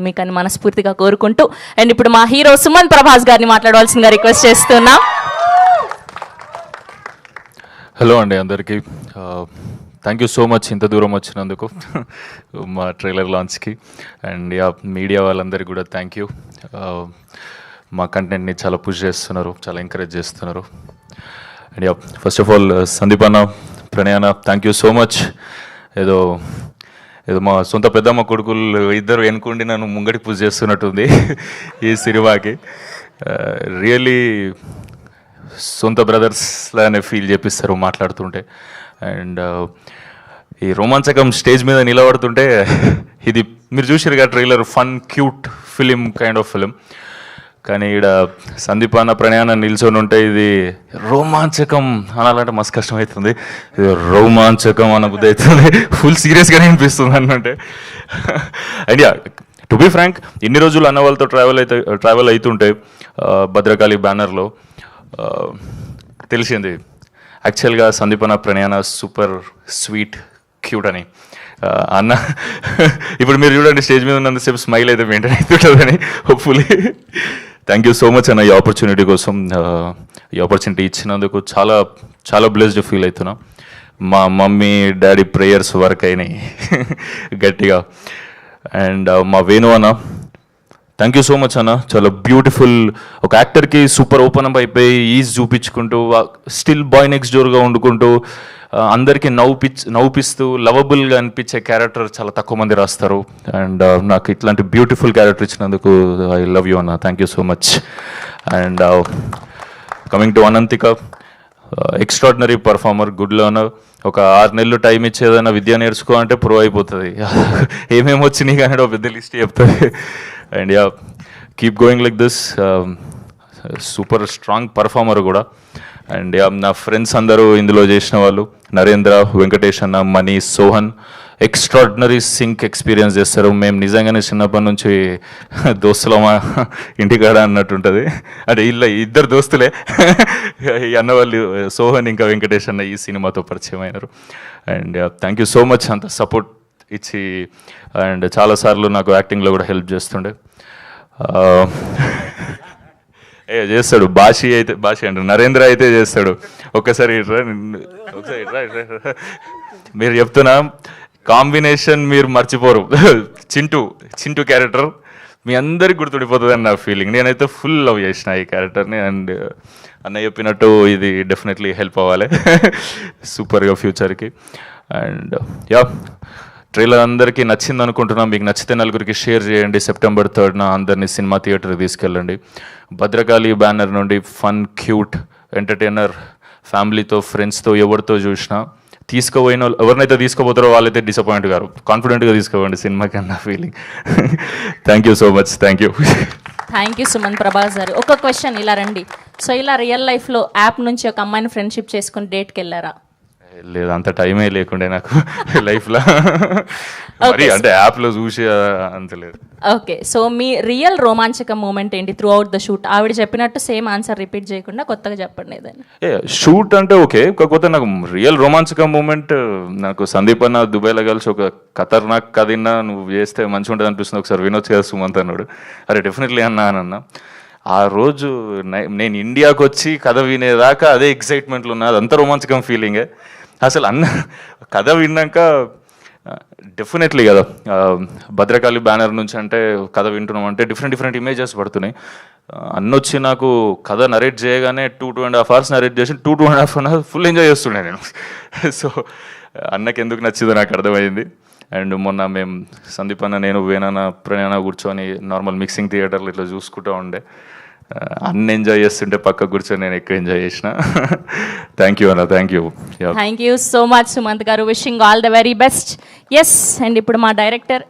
మీకని మనస్ఫూర్తిగా కోరుకుంటూ అండ్ ఇప్పుడు మా హీరో సుమంత్ ప్రభాస్ గారిని మాట్లాడవలసిందిగా రిక్వెస్ట్ చేస్తున్నా. హలో అండి అందరికీ, థ్యాంక్ యూ సో మచ్ ఇంత దూరం వచ్చినందుకు మా ట్రైలర్ లాంచ్కి. అండ్ మీడియా వాళ్ళందరికీ కూడా థ్యాంక్ యూ. మా కంటెంట్ని చాలా పుష్ చేస్తున్నారు, చాలా ఎంకరేజ్ చేస్తున్నారు. And first of all Sandeep అన్న, ప్రణయ్ అన్న, థ్యాంక్ యూ సో మచ్. ఏదో మా సొంత పెద్దమ్మ కొడుకులు ఇద్దరు వెనుకుండి నన్ను ముంగడి పుష్ చేస్తున్నట్టుంది ఈ సినిమాకి. రియల్లీ సొంత బ్రదర్స్ లానే ఫీల్ చేపిస్తారు మాట్లాడుతుంటే. అండ్ ఈ రోమాంచకం స్టేజ్ మీద నిలబడుతుంటే ఇది మీరు చూసారుగా trailer, fun cute film kind of film. కానీ ఇక్కడ సందీప్ అన్న, ప్రణయ్ అన్న నిల్చొని ఉంటే ఇది రోమాంచకం అనాలంటే మస్తు కష్టమవుతుంది. ఇది రోమాంచకం అన్న బుద్ధి అవుతుంది, ఫుల్ సీరియస్గానే అనిపిస్తుంది అన్నంటే. అండ్ టు బీ ఫ్రాంక్, ఇన్ని రోజులు అన్న వాళ్ళతో ట్రావెల్ అవుతుంటే భద్రకాళి బ్యానర్లో తెలిసింది యాక్చువల్గా సందీప్ అన్న, ప్రణయ్ అన్న సూపర్ స్వీట్ క్యూట్ అని. అన్న ఇప్పుడు మీరు చూడండి, స్టేజ్ మీద ఉన్నంతసేపు స్మైల్ అయితే మెయింటైన్ అవుతుంటుందని hopefully. Thank you so much అన్న ఈ ఆపర్చునిటీ కోసం. ఈ ఆపర్చునిటీ ఇచ్చినందుకు చాలా చాలా బ్లెస్డ్ ఫీల్ అవుతున్నా. మా మమ్మీ డాడీ ప్రేయర్స్ వర్క్ అయినాయి గట్టిగా. అండ్ మా వేణు అన్న, థ్యాంక్ యూ సో మచ్ అన్న. చాలా బ్యూటిఫుల్, ఒక యాక్టర్కి సూపర్ ఓపెన్ అప్ అయిపోయి ఈజ్ చూపించుకుంటూ స్టిల్ బాయ్ నెక్స్ట్ డోర్గా వండుకుంటూ అందరికీ నవ్వుపిస్తూ లవబుల్గా అనిపించే క్యారెక్టర్ చాలా తక్కువ మంది రాస్తారు. అండ్ నాకు ఇట్లాంటి బ్యూటిఫుల్ క్యారెక్టర్ ఇచ్చినందుకు ఐ లవ్ యూ అన్న, thank you so much. And coming to Ananthika, extraordinary performer, good learner. ఒక 6 నెలలు టైం ఇచ్చేదన్నా విద్య నేర్చుకో అంటే ప్రూవ్ అయిపోతుంది. ఏమేమి వచ్చినాయి కానీ ఒక పెద్ద లిస్ట్ చెప్తుంది. And keep going like this, super strong performer కూడా. అండ్ నా ఫ్రెండ్స్ అందరూ ఇందులో చేసిన వాళ్ళు, నరేంద్ర, వెంకటేష్ అన్న, Mani, Sohan, extraordinary sync experience చేస్తారు. మేము నిజంగానే చిన్నప్పటి నుంచి దోస్తులమా ఇంటికాడ అన్నట్టుంటుంది. అంటే ఇద్దరు దోస్తులే ఈ అన్న వాళ్ళు, సోహన్ ఇంకా వెంకటేష్ అన్న ఈ సినిమాతో పరిచయం అయినారు. And thank you so much అంత సపోర్ట్ ఇచ్చి. అండ్ చాలాసార్లు నాకు యాక్టింగ్లో కూడా హెల్ప్ చేస్తుండే. చేస్తాడు భాషి అంటే నరేంద్ర అయితే చేస్తాడు. ఒకసారి మీరు చెప్తున్నా కాంబినేషన్ మీరు మర్చిపోరు. చింటూ క్యారెక్టర్ మీ అందరికి గుర్తుండిపోతుంది అని నా ఫీలింగ్. నేనైతే ఫుల్ లవ్ చేసిన ఈ క్యారెక్టర్ని. అండ్ అన్న చెప్పినట్టు ఇది డెఫినెట్లీ హెల్ప్ అవ్వాలి సూపర్గా ఫ్యూచర్కి. అండ్ ట్రైలర్ అందరికీ నచ్చింది అనుకుంటున్నాం. మీకు నచ్చితే నలుగురికి షేర్ చేయండి. September 3rd అందరినీ సినిమా థియేటర్కి తీసుకెళ్ళండి. భద్రకాళి బ్యానర్ నుండి ఫన్ క్యూట్ ఎంటర్టైనర్, ఫ్యామిలీతో ఫ్రెండ్స్తో ఎవరితో చూసినా తీసుకుపోయిన ఎవరినైతే తీసుకుపోతారో వాళ్ళైతే డిసప్పాయింట్ గారు. కాన్ఫిడెంట్గా తీసుకోవండి సినిమాకి అన్న feeling. Thank you so much. Thank you Sumanth Prabhas గారు. ఒక క్వశ్చన్, ఇలా రండి. సో ఇలా రియల్ లైఫ్లో యాప్ నుంచి ఒక అమ్మాయిని ఫ్రెండ్షిప్ చేసుకుని డేట్కి వెళ్ళారా? లేదు, అంత టైమే లేకుండే నాకు లైఫ్లో. మరి అంటే యాప్లో చూసి అంత లేదు. ఓకే, సో మీ రియల్ రోమాంచక మూమెంట్ ఏంటి త్రూ అవుట్ ద షూట్? ఆవిడ చెప్పినట్టు సేమ్ ఆన్సర్ రిపీట్ చేయకుండా కొత్తగా చెప్పండి ఏదైనా. షూట్ అంటే ఓకే, కాకపోతే నాకు రియల్ రోమాంచక మూమెంట్ నాకు సందీప్ అన్న దుబాయ్లో కలిసి ఒక ఖతర్నాక్ కథ విన్నా, నువ్వు చేస్తే మంచిగా ఉంటుంది అనిపిస్తుంది, ఒకసారి వినొచ్చు కదా సుమంత్ అన్నాడు. అరే డెఫినెట్లీ అన్న. ఆ రోజు నేను ఇండియాకి వచ్చి కథ వినేదాకా అదే ఎక్సైట్మెంట్లో ఉన్నా, అదంతా రోమాంచకం ఫీలింగే. అసలు అన్న కథ విన్నాక డెఫినెట్లీ కదా, భద్రకాళి బ్యానర్ నుంచి అంటే కథ వింటున్నాం అంటే డిఫరెంట్ ఇమేజెస్ పడుతున్నాయి. అన్నొచ్చి నాకు కథ నరేట్ చేయగానే 2.5 hours నరేట్ చేసి 2.5 hours ఫుల్ ఎంజాయ్ చేస్తుండే నేను. సో అన్నకి ఎందుకు నచ్చిందో నాకు అర్థమైంది. అండ్ మొన్న మేము సందీప్ అన్న, నేను, వేణన్న, ప్రణయ్ అన్న కూర్చొని నార్మల్ మిక్సింగ్ థియేటర్లు ఇట్లా చూసుకుంటూ ఉండే. అన్న ఎంజాయ్ చేస్తుంటే పక్క కూర్చొని నేను ఎక్కువ ఎంజాయ్ చేసిన. థ్యాంక్ యూ అన్న, thank you so much Sumanth garu. Wishing all the very best. Yes, and ఇప్పుడు మా డైరెక్టర్